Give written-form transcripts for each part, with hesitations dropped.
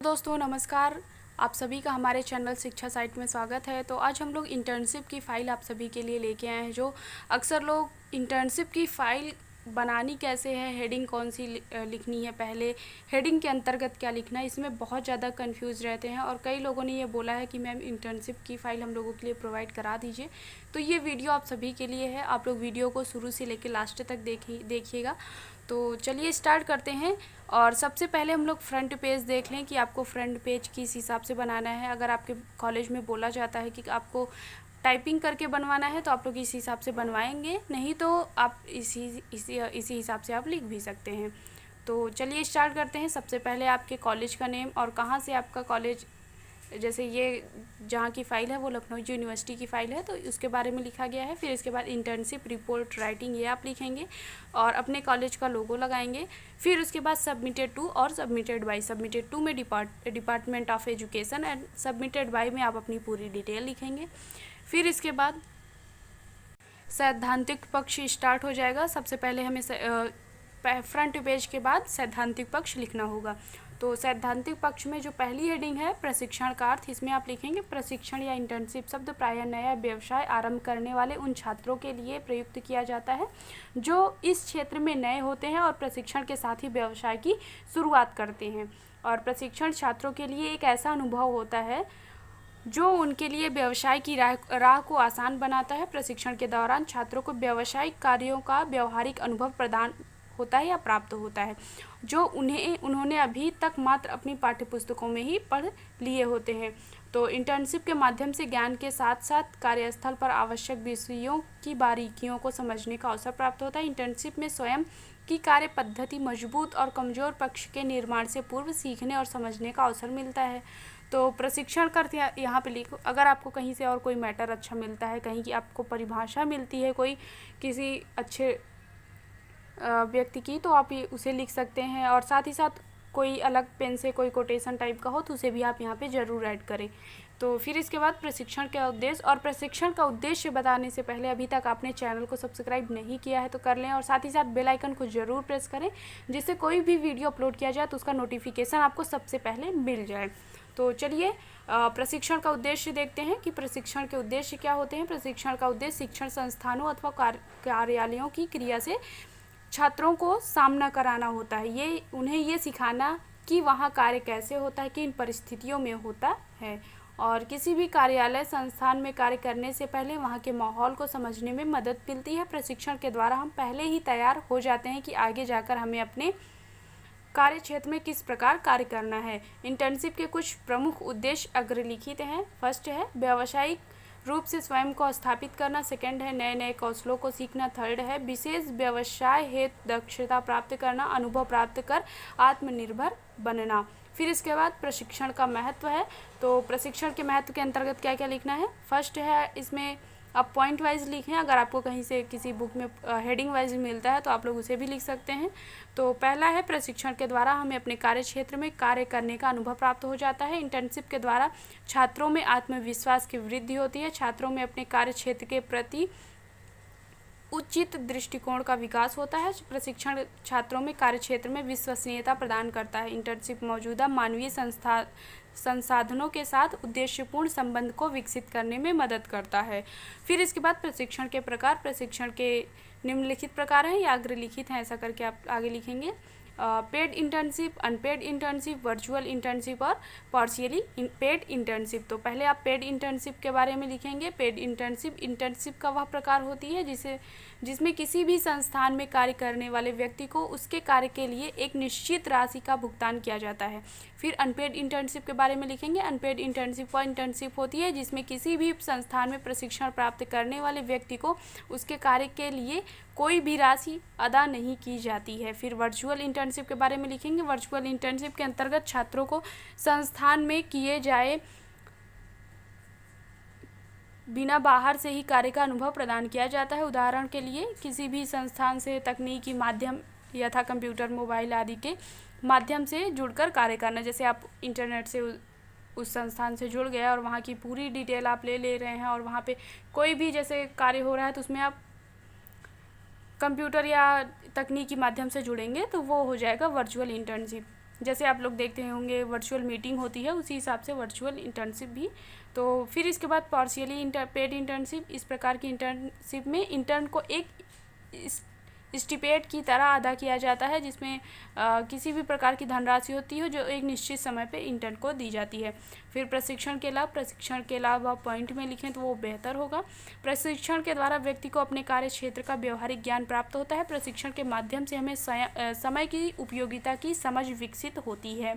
दोस्तों नमस्कार। आप सभी का हमारे चैनल शिक्षा साइट में स्वागत है। तो आज हम लोग इंटर्नशिप की फ़ाइल आप सभी के लिए लेके आए हैं। जो अक्सर लोग इंटर्नशिप की फ़ाइल बनानी कैसे है, हेडिंग कौन सी लिखनी है, पहले हेडिंग के अंतर्गत क्या लिखना है, इसमें बहुत ज़्यादा कंफ्यूज रहते हैं। और कई लोगों ने ये बोला है कि मैम इंटर्नशिप की फ़ाइल हम लोगों के लिए प्रोवाइड करा दीजिए। तो ये वीडियो आप सभी के लिए है। आप लोग वीडियो को शुरू से लेकर लास्ट तक देखिएगा। तो चलिए स्टार्ट करते हैं। और सबसे पहले हम लोग फ्रंट पेज देख लें कि आपको फ्रंट पेज किस हिसाब से बनाना है। अगर आपके कॉलेज में बोला जाता है कि आपको टाइपिंग करके बनवाना है तो आप लोग इस हिसाब से बनवाएंगे, नहीं तो आप इसी हिसाब से आप लिख भी सकते हैं। तो चलिए स्टार्ट करते हैं। सबसे पहले आपके कॉलेज का नेम और कहाँ से आपका कॉलेज, जैसे ये जहाँ की फ़ाइल है वो लखनऊ यूनिवर्सिटी की फ़ाइल है तो उसके बारे में लिखा गया है। फिर इसके बाद इंटर्नशिप रिपोर्ट राइटिंग ये आप लिखेंगे और अपने कॉलेज का लोगो लगाएंगे। फिर उसके बाद सबमिटेड टू और सबमिटेड बाय। सबमिटेड टू में department of education and submitted by में आप अपनी पूरी डिटेल लिखेंगे। फिर इसके बाद सैद्धांतिक पक्ष स्टार्ट हो जाएगा। सबसे पहले हमें फ्रंट पेज के बाद सैद्धांतिक पक्ष लिखना होगा। तो सैद्धांतिक पक्ष में जो पहली हेडिंग है प्रशिक्षण का अर्थ, इसमें आप लिखेंगे प्रशिक्षण या इंटर्नशिप शब्द प्रायः नया व्यवसाय आरंभ करने वाले उन छात्रों के लिए प्रयुक्त किया जाता है जो इस क्षेत्र में नए होते हैं और प्रशिक्षण के साथ ही व्यवसाय की शुरुआत करते हैं। और प्रशिक्षण छात्रों के लिए एक ऐसा अनुभव होता है जो उनके लिए व्यवसाय की राह को आसान बनाता है। प्रशिक्षण के दौरान छात्रों को व्यावसायिक कार्यों का व्यवहारिक अनुभव प्रदान होता है या प्राप्त होता है जो उन्होंने अभी तक मात्र अपनी पाठ्यपुस्तकों में ही पढ़ लिए होते हैं। तो इंटर्नशिप के माध्यम से ज्ञान के साथ साथ कार्यस्थल पर आवश्यक विषयों की बारीकियों को समझने का अवसर प्राप्त होता है। इंटर्नशिप में स्वयं की कार्य पद्धति मजबूत और कमज़ोर पक्ष के निर्माण से पूर्व सीखने और समझने का अवसर मिलता है। तो प्रशिक्षण का अर्थ यहाँ पे लिखो। अगर आपको कहीं से और कोई मैटर अच्छा मिलता है, कहीं की आपको परिभाषा मिलती है कोई किसी अच्छे व्यक्ति की, तो आप ये उसे लिख सकते हैं। और साथ ही साथ कोई अलग पेन से कोई कोटेशन टाइप का हो तो उसे भी आप यहाँ पे ज़रूर ऐड करें। तो फिर इसके बाद प्रशिक्षण का उद्देश्य, और प्रशिक्षण का उद्देश्य बताने से पहले अभी तक आपने चैनल को सब्सक्राइब नहीं किया है तो कर लें और साथ ही साथ बेल आइकन को ज़रूर प्रेस करें जिससे कोई भी वीडियो अपलोड किया जाए तो उसका नोटिफिकेशन आपको सबसे पहले मिल जाए। तो चलिए प्रशिक्षण का उद्देश्य देखते हैं कि प्रशिक्षण के उद्देश्य क्या होते हैं। प्रशिक्षण का उद्देश्य शिक्षण संस्थानों अथवा कार्यालयों की क्रिया से छात्रों को सामना कराना होता है। ये उन्हें ये सिखाना कि वहाँ कार्य कैसे होता है, किन परिस्थितियों में होता है। और किसी भी कार्यालय संस्थान में कार्य करने से पहले वहाँ के माहौल को समझने में मदद मिलती है। प्रशिक्षण के द्वारा हम पहले ही तैयार हो जाते हैं कि आगे जाकर हमें अपने कार्य क्षेत्र में किस प्रकार कार्य करना है। इंटर्नशिप के कुछ प्रमुख उद्देश्य अग्रलिखित हैं। फर्स्ट है व्यावसायिक रूप से स्वयं को स्थापित करना। सेकंड है नए नए कौशलों को सीखना। थर्ड है विशेष व्यवसाय हेतु दक्षता प्राप्त करना, अनुभव प्राप्त कर आत्मनिर्भर बनना। फिर इसके बाद प्रशिक्षण का महत्व है। तो प्रशिक्षण के महत्व के अंतर्गत क्या क्या लिखना है। फर्स्ट है, इसमें आप पॉइंट वाइज लिखें। अगर आपको कहीं से किसी बुक में हेडिंग वाइज मिलता है तो आप लोग उसे भी लिख सकते हैं। तो पहला है प्रशिक्षण के द्वारा हमें अपने कार्य क्षेत्र में कार्य करने का अनुभव प्राप्त हो जाता है। इंटर्नशिप के द्वारा छात्रों में आत्मविश्वास की वृद्धि होती है। छात्रों में अपने कार्य क्षेत्र के प्रति उचित दृष्टिकोण का विकास होता है। प्रशिक्षण छात्रों में कार्यक्षेत्र में विश्वसनीयता प्रदान करता है। इंटर्नशिप मौजूदा मानवीय संसाधनों के साथ उद्देश्यपूर्ण संबंध को विकसित करने में मदद करता है। फिर इसके बाद प्रशिक्षण के प्रकार। प्रशिक्षण के निम्नलिखित प्रकार हैं या अग्रलिखित हैं, ऐसा करके आप आगे लिखेंगे। Paid internship, unpaid internship, virtual internship और पार्शियली पेड इंटर्नशिप। तो पहले आप पेड इंटर्नशिप के बारे में लिखेंगे। पेड इंटर्नशिप का वह प्रकार होती है जिसमें किसी भी संस्थान में कार्य करने वाले व्यक्ति को उसके कार्य के लिए एक निश्चित राशि का भुगतान किया जाता है। फिर अनपेड इंटर्नशिप के बारे में लिखेंगे। अनपेड इंटर्नशिप वह इंटर्नशिप होती है जिसमें किसी भी संस्थान में प्रशिक्षण प्राप्त करने वाले व्यक्ति को उसके कार्य के लिए कोई भी राशि अदा नहीं की जाती है। फिर वर्चुअल इंटर्नशिप के बारे में लिखेंगे। वर्चुअल इंटर्नशिप के अंतर्गत छात्रों को संस्थान में किए जाए बिना बाहर से ही कार्य का अनुभव प्रदान किया जाता है। उदाहरण के लिए किसी भी संस्थान से तकनीकी माध्यम यथा कंप्यूटर, मोबाइल आदि के माध्यम से जुड़कर कार्य करना। जैसे आप इंटरनेट से उस संस्थान से जुड़ गए और वहाँ की पूरी डिटेल आप ले रहे हैं और वहाँ पे कोई भी जैसे कार्य हो रहा है तो उसमें आप कंप्यूटर या तकनीकी माध्यम से जुड़ेंगे तो वो हो जाएगा वर्चुअल इंटर्नशिप। जैसे आप लोग देखते होंगे वर्चुअल मीटिंग होती है, उसी हिसाब से वर्चुअल इंटर्नशिप भी। तो फिर इसके बाद पार्शियली पेड इंटर्नशिप, इस प्रकार की इंटर्नशिप में इंटर्न को एक स्टिपेंड की तरह अदा किया जाता है, जिसमें किसी भी प्रकार की धनराशि होती है जो एक निश्चित समय पे इंटर्न को दी जाती है। फिर प्रशिक्षण के लाभ आप पॉइंट में लिखें तो वो बेहतर होगा। प्रशिक्षण के द्वारा व्यक्ति को अपने कार्य क्षेत्र का व्यवहारिक ज्ञान प्राप्त होता है। प्रशिक्षण के माध्यम से हमें समय की उपयोगिता की समझ विकसित होती है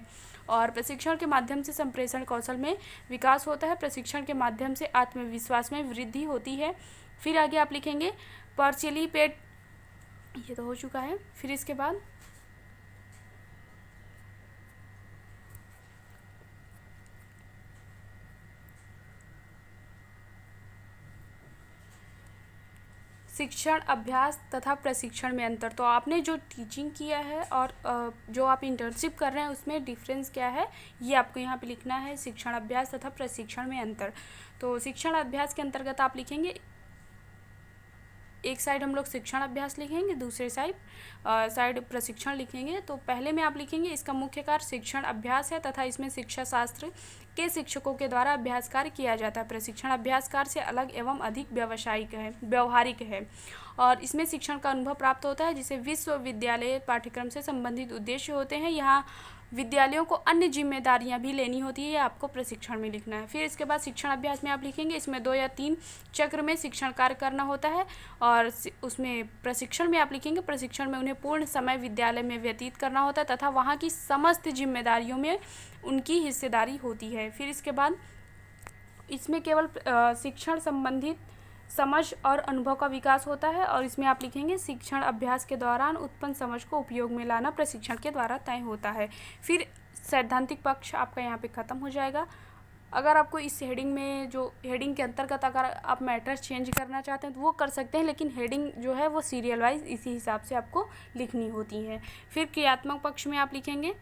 और प्रशिक्षण के माध्यम से संप्रेषण कौशल में विकास होता है। प्रशिक्षण के माध्यम से आत्मविश्वास में वृद्धि होती है। फिर आगे आप लिखेंगे पार्शियली पेड, ये तो हो चुका है। फिर इसके बाद शिक्षण अभ्यास तथा प्रशिक्षण में अंतर। तो आपने जो टीचिंग किया है और जो आप इंटर्नशिप कर रहे हैं उसमें डिफरेंस क्या है, ये आपको यहाँ पे लिखना है। शिक्षण अभ्यास तथा प्रशिक्षण में अंतर। तो शिक्षण अभ्यास के अंतर्गत आप लिखेंगे, एक साइड हम लोग शिक्षण अभ्यास लिखेंगे, दूसरे साइड प्रशिक्षण लिखेंगे। तो पहले में आप लिखेंगे इसका मुख्य कार्य शिक्षण अभ्यास है तथा इसमें शिक्षा शास्त्र के शिक्षकों के द्वारा अभ्यास कार्य किया जाता है। प्रशिक्षण अभ्यास कार्य से अलग एवं अधिक व्यवहारिक है और इसमें शिक्षण का अनुभव प्राप्त होता है, जिसे विश्वविद्यालय पाठ्यक्रम से संबंधित उद्देश्य होते हैं। यहाँ विद्यालयों को अन्य जिम्मेदारियां भी लेनी होती है, आपको प्रशिक्षण में लिखना है। फिर इसके बाद शिक्षण अभ्यास में आप लिखेंगे इसमें 2 या 3 चक्र में शिक्षण कार्य करना होता है और उसमें प्रशिक्षण में आप लिखेंगे प्रशिक्षण में उन्हें पूर्ण समय विद्यालय में व्यतीत करना होता है तथा वहाँ की समस्त जिम्मेदारियों में उनकी हिस्सेदारी होती है। फिर इसके बाद इसमें केवल शिक्षण संबंधित समझ और अनुभव का विकास होता है और इसमें आप लिखेंगे शिक्षण अभ्यास के दौरान उत्पन्न समझ को उपयोग में लाना प्रशिक्षण के द्वारा तय होता है। फिर सैद्धांतिक पक्ष आपका यहाँ पे ख़त्म हो जाएगा। अगर आपको इस हेडिंग में जो हेडिंग के अंतर्गत अगर आप मैटर्स चेंज करना चाहते हैं तो वो कर सकते हैं, लेकिन हेडिंग जो है वो सीरियल वाइज इसी हिसाब से आपको लिखनी होती है। फिर क्रियात्मक पक्ष में आप लिखेंगे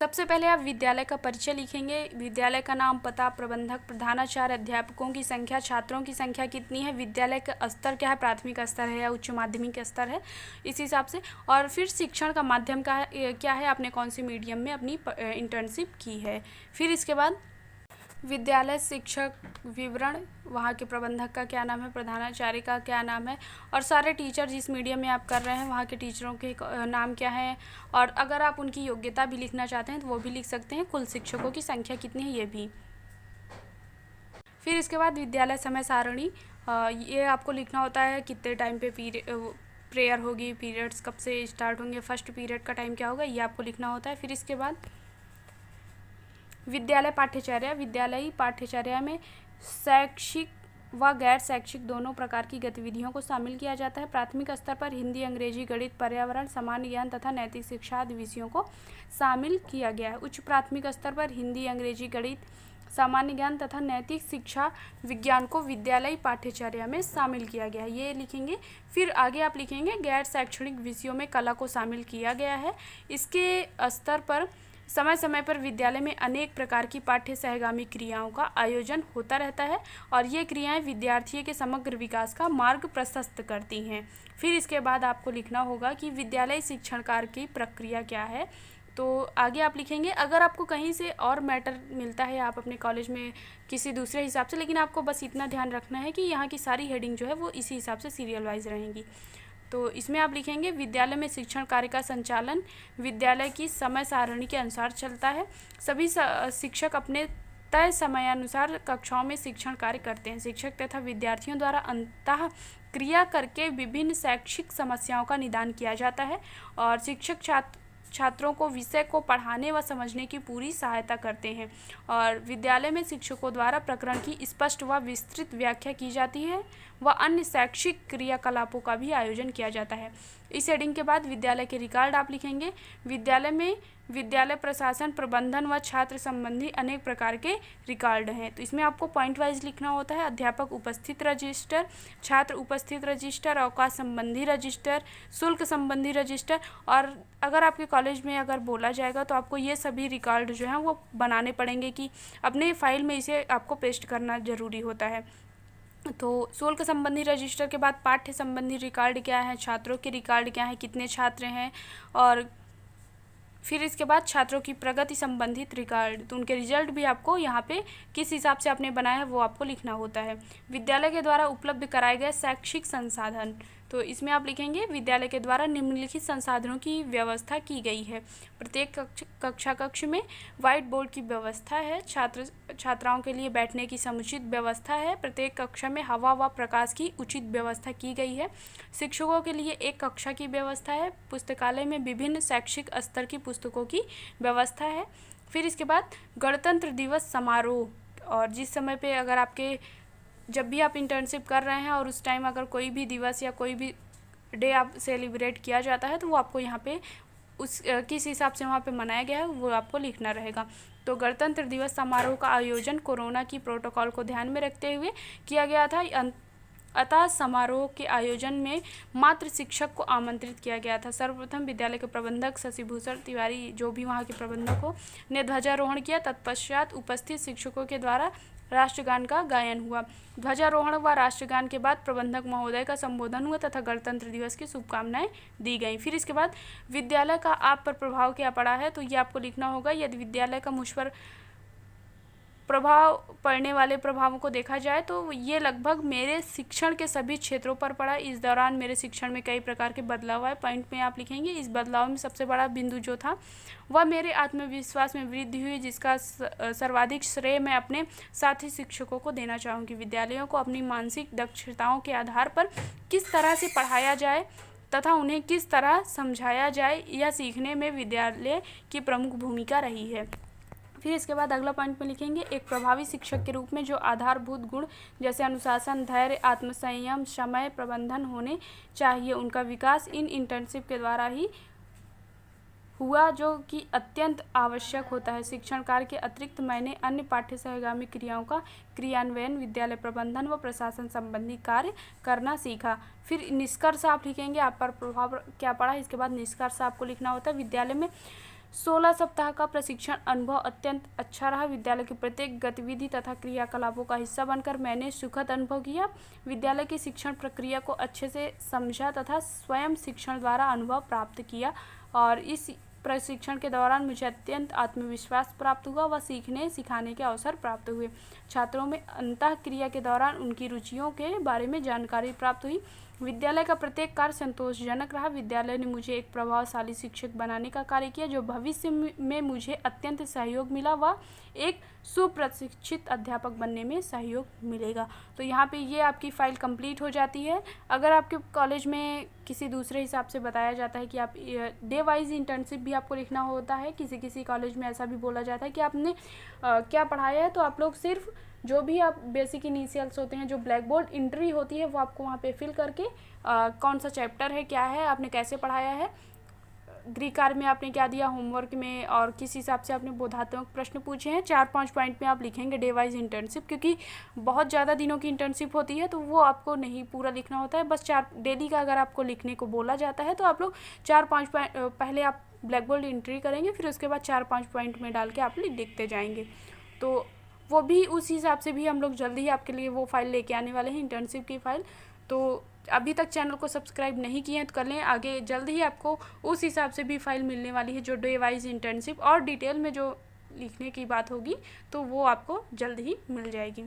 सबसे पहले आप विद्यालय का परिचय लिखेंगे। विद्यालय का नाम, पता, प्रबंधक, प्रधानाचार्य, अध्यापकों की संख्या, छात्रों की संख्या कितनी है, विद्यालय का स्तर क्या है, प्राथमिक स्तर है या उच्च माध्यमिक स्तर है, इस हिसाब से। और फिर शिक्षण का माध्यम का क्या है, आपने कौन से मीडियम में अपनी इंटर्नशिप की है। फिर इसके बाद विद्यालय शिक्षक विवरण, वहाँ के प्रबंधक का क्या नाम है, प्रधानाचार्य का क्या नाम है और सारे टीचर जिस मीडियम में आप कर रहे हैं वहाँ के टीचरों के नाम क्या है। और अगर आप उनकी योग्यता भी लिखना चाहते हैं तो वो भी लिख सकते हैं। कुल शिक्षकों की संख्या कितनी है ये भी। फिर इसके बाद विद्यालय समय सारणी, ये आपको लिखना होता है कितने टाइम पे प्रेयर होगी, पीरियड्स कब से स्टार्ट होंगे, फर्स्ट पीरियड का टाइम क्या होगा, ये आपको लिखना होता है। फिर इसके बाद विद्यालय पाठ्यचर्या, विद्यालयी पाठ्यचर्या में शैक्षिक व गैर शैक्षिक दोनों प्रकार की गतिविधियों को शामिल किया जाता है। प्राथमिक स्तर पर हिंदी, अंग्रेजी, गणित, पर्यावरण, सामान्य ज्ञान तथा नैतिक शिक्षा आदि विषयों को शामिल किया गया है। उच्च प्राथमिक स्तर पर हिंदी, अंग्रेजी, गणित, सामान्य ज्ञान तथा नैतिक शिक्षा विज्ञान को विद्यालयी पाठ्यचर्या में शामिल किया गया है, ये लिखेंगे। फिर आगे आप लिखेंगे गैर शैक्षणिक विषयों में कला को शामिल किया गया है। इसके स्तर पर समय समय पर विद्यालय में अनेक प्रकार की पाठ्य सहगामी क्रियाओं का आयोजन होता रहता है और ये क्रियाएं विद्यार्थी के समग्र विकास का मार्ग प्रशस्त करती हैं। फिर इसके बाद आपको लिखना होगा कि विद्यालय शिक्षण कार्य की प्रक्रिया क्या है। तो आगे आप लिखेंगे अगर आपको कहीं से और मैटर मिलता है आप अपने कॉलेज में किसी दूसरे हिसाब से, लेकिन आपको बस इतना ध्यान रखना है कि यहाँ की सारी हेडिंग जो है वो इसी हिसाब से सीरियल वाइज रहेंगी। तो इसमें आप लिखेंगे विद्यालय में शिक्षण कार्य का संचालन विद्यालय की समय सारणी के अनुसार चलता है। सभी शिक्षक अपने तय समयानुसार कक्षाओं में शिक्षण कार्य करते हैं। शिक्षक तथा विद्यार्थियों द्वारा अंतः क्रिया करके विभिन्न शैक्षिक समस्याओं का निदान किया जाता है और शिक्षक छात्रों को विषय को पढ़ाने व समझने की पूरी सहायता करते हैं और विद्यालय में शिक्षकों द्वारा प्रकरण की स्पष्ट व विस्तृत व्याख्या की जाती है व अन्य शैक्षिक क्रियाकलापों का भी आयोजन किया जाता है। इस हेडिंग के बाद विद्यालय के रिकॉर्ड आप लिखेंगे। विद्यालय में विद्यालय प्रशासन, प्रबंधन व छात्र संबंधी अनेक प्रकार के रिकॉर्ड हैं। तो इसमें आपको पॉइंट वाइज लिखना होता है। अध्यापक उपस्थित रजिस्टर, छात्र उपस्थित रजिस्टर, अवकाश संबंधी रजिस्टर, शुल्क संबंधी रजिस्टर। और अगर आपके कॉलेज में अगर बोला जाएगा तो आपको ये सभी रिकॉर्ड जो हैं वो बनाने पड़ेंगे कि अपने फाइल में इसे आपको पेस्ट करना ज़रूरी होता है। तो शुल्क संबंधी रजिस्टर के बाद पाठ्य संबंधी रिकॉर्ड क्या है, छात्रों के रिकॉर्ड क्या है, कितने छात्र हैं और फिर इसके बाद छात्रों की प्रगति संबंधित रिकॉर्ड, तो उनके रिजल्ट भी आपको यहाँ पे किस हिसाब से आपने बनाया है वो आपको लिखना होता है। विद्यालय के द्वारा उपलब्ध कराए गए शैक्षिक संसाधन, तो इसमें आप लिखेंगे विद्यालय के द्वारा निम्नलिखित संसाधनों की व्यवस्था की गई है। प्रत्येक कक्ष में व्हाइट बोर्ड की व्यवस्था है, छात्राओं के लिए बैठने की समुचित व्यवस्था है, प्रत्येक कक्षा में हवा व प्रकाश की उचित व्यवस्था की गई है, शिक्षकों के लिए एक कक्षा की व्यवस्था है, पुस्तकालय में विभिन्न शैक्षिक स्तर की पुस्तकों की व्यवस्था है। फिर इसके बाद गणतंत्र दिवस समारोह, और जिस समय पे अगर आपके जब भी आप इंटर्नशिप कर रहे हैं और उस टाइम अगर कोई भी दिवस या कोई भी डे आप सेलिब्रेट किया जाता है तो वो आपको यहाँ पे उस किस हिसाब से वहाँ पे मनाया गया है वो आपको लिखना रहेगा। तो गणतंत्र दिवस समारोह का आयोजन कोरोना की प्रोटोकॉल को ध्यान में रखते हुए किया गया था, अतः समारोह के आयोजन में मात्र शिक्षक को आमंत्रित किया गया था। सर्वप्रथम विद्यालय के प्रबंधक शशिभूषण तिवारी, जो भी वहाँ के प्रबंधक हो, ने ध्वजारोहण किया। तत्पश्चात उपस्थित शिक्षकों के द्वारा राष्ट्रगान का गायन हुआ। ध्वजारोहण व राष्ट्रगान के बाद प्रबंधक महोदय का संबोधन हुआ तथा गणतंत्र दिवस की शुभकामनाएं दी गई। फिर इसके बाद विद्यालय का आप पर प्रभाव क्या पड़ा है, तो ये आपको लिखना होगा। यदि विद्यालय का मुझ पर प्रभाव पड़ने वाले प्रभावों को देखा जाए तो ये लगभग मेरे शिक्षण के सभी क्षेत्रों पर पड़ा। इस दौरान मेरे शिक्षण में कई प्रकार के बदलाव आए। पॉइंट में आप लिखेंगे इस बदलाव में सबसे बड़ा बिंदु जो था वह मेरे आत्मविश्वास में वृद्धि हुई, जिसका सर्वाधिक श्रेय मैं अपने साथी शिक्षकों को देना चाहूँगी। विद्यालयों को अपनी मानसिक दक्षताओं के आधार पर किस तरह से पढ़ाया जाए तथा उन्हें किस तरह समझाया जाए, यह सीखने में विद्यालय की प्रमुख भूमिका रही है। फिर इसके बाद अगला पॉइंट में लिखेंगे एक प्रभावी शिक्षक के रूप में जो आधारभूत गुण जैसे अनुशासन, धैर्य, आत्मसंयम, समय प्रबंधन होने चाहिए, उनका विकास इन इंटर्नशिप के द्वारा ही हुआ, जो कि अत्यंत आवश्यक होता है। शिक्षण कार्य के अतिरिक्त मैंने अन्य पाठ्य सहगामी क्रियाओं का क्रियान्वयन, विद्यालय प्रबंधन व प्रशासन संबंधी कार्य करना सीखा। फिर निष्कर्ष आप लिखेंगे आप पर प्रभाव क्या पड़ा। इसके बाद निष्कर्ष आपको लिखना होता है। विद्यालय में 16 सप्ताह का प्रशिक्षण अनुभव अत्यंत अच्छा रहा। विद्यालय की प्रत्येक गतिविधि तथा क्रियाकलापों का हिस्सा बनकर मैंने सुखद अनुभव किया। विद्यालय की शिक्षण प्रक्रिया को अच्छे से समझा तथा स्वयं शिक्षण द्वारा अनुभव प्राप्त किया, और इस प्रशिक्षण के दौरान मुझे अत्यंत आत्मविश्वास प्राप्त हुआ व सीखने सिखाने के अवसर प्राप्त हुए। छात्रों में अंतःक्रिया के दौरान उनकी रुचियों के बारे में जानकारी प्राप्त हुई। विद्यालय का प्रत्येक कार्य संतोषजनक रहा। विद्यालय ने मुझे एक प्रभावशाली शिक्षक बनाने का कार्य किया, जो भविष्य में मुझे अत्यंत सहयोग मिला व एक सुप्रशिक्षित अध्यापक बनने में सहयोग मिलेगा। तो यहाँ पे ये आपकी फ़ाइल कंप्लीट हो जाती है। अगर आपके कॉलेज में किसी दूसरे हिसाब से बताया जाता है कि आप डे वाइज इंटर्नशिप भी आपको लिखना होता है, किसी कॉलेज में ऐसा भी बोला जाता है कि आपने क्या पढ़ाया है, तो आप लोग सिर्फ जो भी आप बेसिक इनिशियल्स होते हैं, जो ब्लैक बोर्ड एंट्री होती है, वो आपको वहाँ पे फिल करके कौन सा चैप्टर है, क्या है, आपने कैसे पढ़ाया है, गृहकार्य में आपने क्या दिया, होमवर्क में, और किस हिसाब से आपने बोधात्मक प्रश्न पूछे हैं, 4-5 पॉइंट में आप लिखेंगे डे वाइज इंटर्नशिप। क्योंकि बहुत ज़्यादा दिनों की इंटर्नशिप होती है तो वो आपको नहीं पूरा लिखना होता है, बस 4 डेली का अगर आपको लिखने को बोला जाता है तो आप लोग 4-5 पॉइंट पहले आप ब्लैक बोर्ड एंट्री करेंगे, फिर उसके बाद 4-5 पॉइंट में डाल के आप लिखते जाएंगे। तो वो भी उस हिसाब से भी हम लोग जल्दी ही आपके लिए वो फाइल लेके आने वाले हैं, इंटर्नशिप की फ़ाइल। तो अभी तक चैनल को सब्सक्राइब नहीं किए हैं तो कर लें, आगे जल्द ही आपको उस हिसाब से भी फाइल मिलने वाली है, जो डे वाइज इंटर्नशिप और डिटेल में जो लिखने की बात होगी तो वो आपको जल्द ही मिल जाएगी।